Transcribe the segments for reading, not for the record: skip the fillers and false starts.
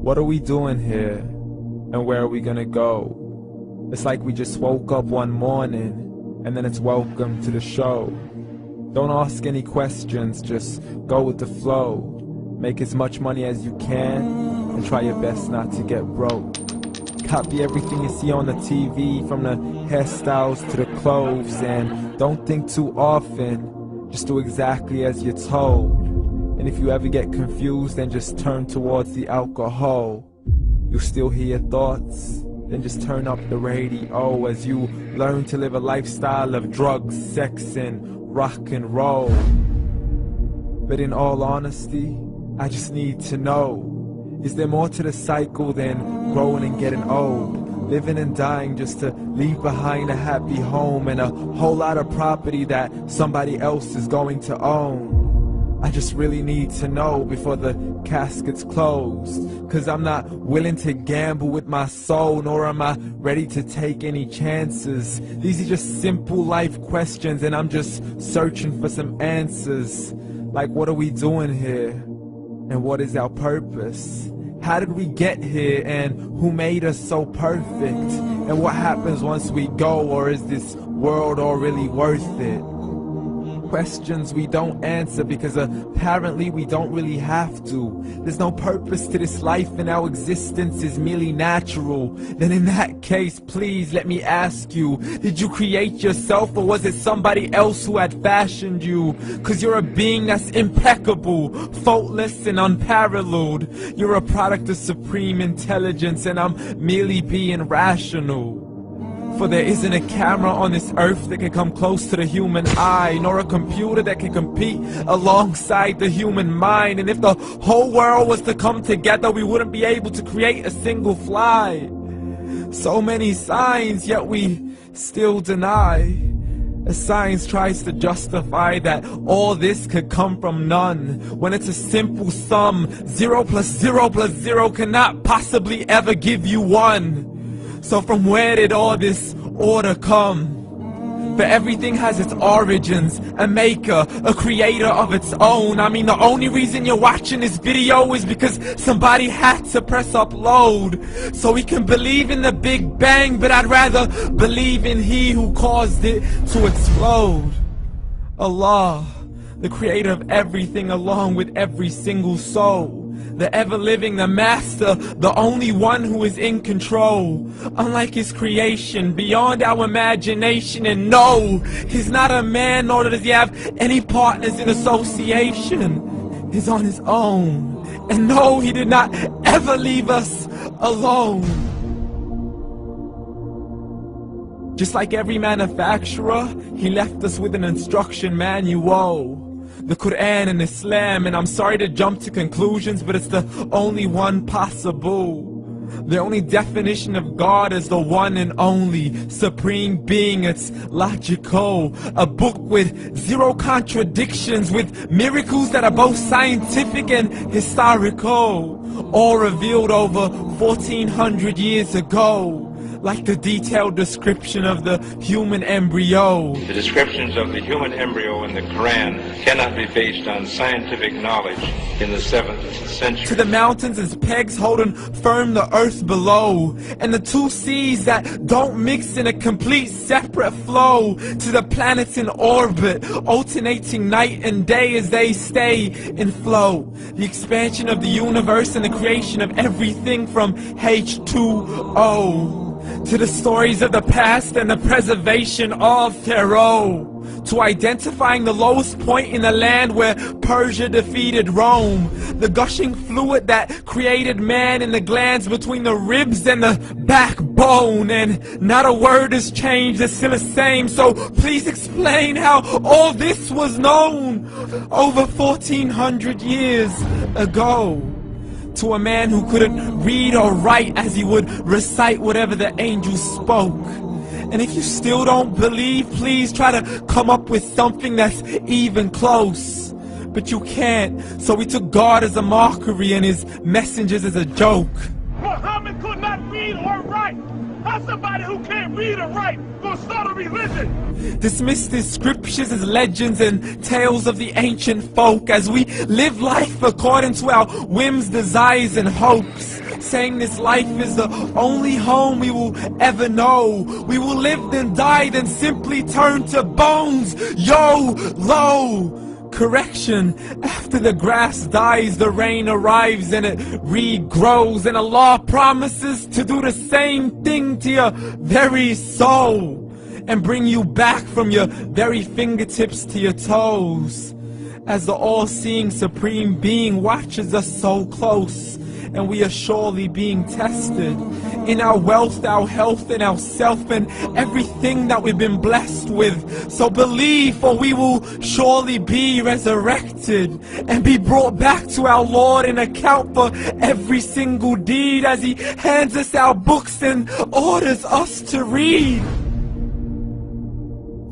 What are we doing here? And where are we gonna go? It's like we just woke up one morning and then it's welcome to the show. Don't ask any questions, just go with the flow. Make as much money as you can and try your best not to get broke. Copy everything you see on the TV, from the hairstyles to the clothes, and don't think too often, just do exactly as you're told. And if you ever get confused, then just turn towards the alcohol. You still hear your thoughts? Then just turn up the radio as you learn to live a lifestyle of drugs, sex, and rock and roll. But in all honesty, I just need to know, is there more to the cycle than growing and getting old? Living and dying just to leave behind a happy home and a whole lot of property that somebody else is going to own. I just really need to know before the casket's closed, 'cause I'm not willing to gamble with my soul, nor am I ready to take any chances. These are just simple life questions and I'm just searching for some answers. Like, what are we doing here? And what is our purpose? How did we get here, and who made us so perfect? And what happens once we go, or is this world all really worth it? Questions we don't answer because apparently we don't really have to. There's no purpose to this life and our existence is merely natural. Then in that case, please let me ask you, did you create yourself, or was it somebody else who had fashioned you? 'Cause you're a being that's impeccable, faultless and unparalleled. You're a product of supreme intelligence and I'm merely being rational. For there isn't a camera on this earth that can come close to the human eye, nor a computer that can compete alongside the human mind. And if the whole world was to come together, we wouldn't be able to create a single fly. So many signs, yet we still deny. As science tries to justify that all this could come from none, when it's a simple sum. 0 plus 0 plus 0 cannot possibly ever give you 1. So from where did all this order come? For everything has its origins, a maker, a creator of its own. I mean, the only reason you're watching this video is because somebody had to press upload. So we can believe in the Big Bang, but I'd rather believe in He who caused it to explode. Allah, the creator of everything along with every single soul. The ever-living, the master, the only one who is in control. Unlike his creation, beyond our imagination. And no, he's not a man, nor does he have any partners in association. He's on his own. And no, he did not ever leave us alone. Just like every manufacturer, he left us with an instruction manual. The Quran and Islam, and I'm sorry to jump to conclusions, but it's the only one possible. The only definition of God is the one and only supreme being. It's logical, a book with 0 contradictions, with miracles that are both scientific and historical, all revealed over 1400 years ago. Like the detailed description of the human embryo. The descriptions of the human embryo in the Quran cannot be based on scientific knowledge in the 7th century. To the mountains as pegs holding firm the earth below, and the 2 seas that don't mix in a complete separate flow. To the planets in orbit, alternating night and day as they stay in flow. The expansion of the universe and the creation of everything from H2O. To the stories of the past and the preservation of Pharaoh. To identifying the lowest point in the land where Persia defeated Rome. The gushing fluid that created man in the glands between the ribs and the backbone. And not a word has changed, it's still the same. So please explain how all this was known over 1400 years ago. To a man who couldn't read or write, as he would recite whatever the angels spoke. And if you still don't believe, please try to come up with something that's even close. But you can't, so we took God as a mockery and his messengers as a joke. Muhammad could not read or write. How's somebody who can't read or write gonna start a religion? Dismiss the scriptures as legends and tales of the ancient folk, as we live life according to our whims, desires, and hopes. saying this life is the only home we will ever know. We will live then die, then simply turn to bones. YOLO! Correction, after the grass dies, the rain arrives and it regrows, and Allah promises to do the same thing to your very soul and bring you back from your very fingertips to your toes, as the all-seeing supreme being watches us so close, and we are surely being tested in our wealth, our health, and our self, and everything that we've been blessed with. So believe, for we will surely be resurrected and be brought back to our Lord and account for every single deed, as He hands us our books and orders us to read.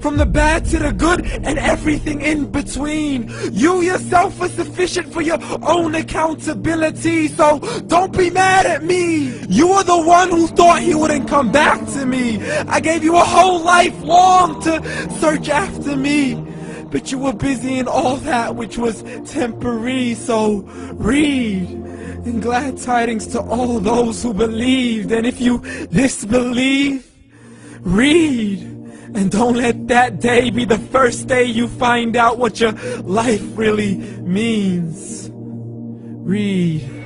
From the bad to the good and everything in between. You yourself are sufficient for your own accountability, so don't be mad at me. You are the one who thought He wouldn't come back to me. I gave you a whole life long to search after me, but you were busy in all that which was temporary. So read, and glad tidings to all those who believed. And if you disbelieve, read. And don't let that day be the first day you find out what your life really means. Read.